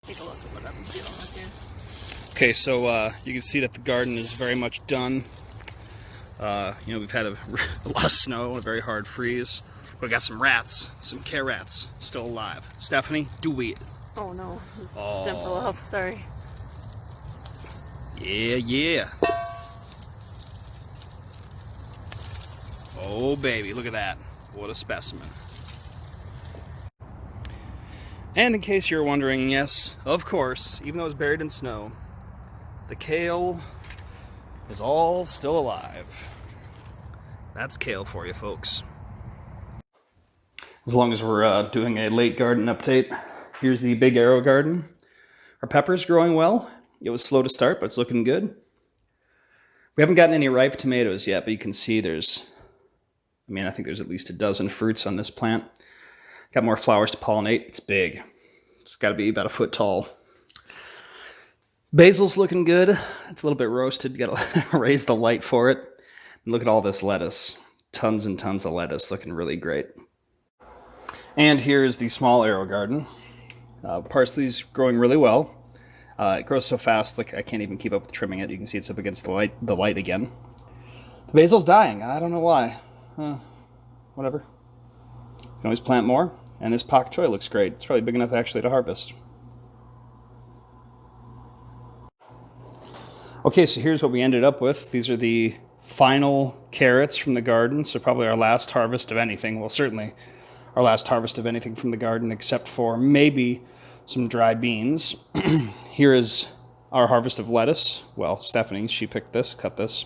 Take a look at what I'm dealing with here. Okay, so you can see that the garden is very much done. We've had a lot of snow, a very hard freeze. We got some rats, some kale rats, still alive. Stephanie, do we? Oh no, Oh. dimple up, sorry. Yeah. Oh baby, look at that. What a specimen. And in case you're wondering, yes, of course, even though it's buried in snow, the kale is all still alive. That's kale for you, folks. As long as we're doing a late garden update, here's the big Aerogardens. Our pepper's growing well. It was slow to start, but it's looking good. We haven't gotten any ripe tomatoes yet, but you can see I think there's at least a dozen fruits on this plant. Got more flowers to pollinate. It's big. It's got to be about a foot tall. Basil's looking good. It's a little bit roasted. You got to raise the light for it. And look at all this lettuce. Tons and tons of lettuce, looking really great. And here's the small Aerogarden. Parsley's growing really well. It grows so fast, like I can't even keep up with trimming it. You can see it's up against the light again. The basil's dying. I don't know why. Whatever. You can always plant more. And this pak choi looks great. It's probably big enough actually to harvest. Okay, so here's what we ended up with. These are the final carrots from the garden. So probably our last harvest of anything. Well, certainly our last harvest of anything from the garden, except for maybe some dry beans. Here is our harvest of lettuce. Well, Stephanie, she picked this, cut this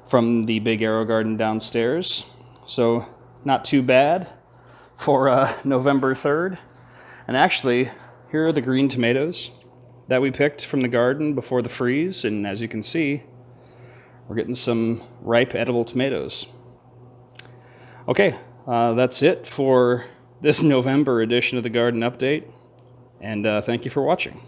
from the big Aerogarden downstairs. So not too bad for November 3rd. And actually, here are the green tomatoes that we picked from the garden before the freeze. And as you can see, we're getting some ripe edible tomatoes. Okay, that's it for this November edition of the Garden Update. And thank you for watching.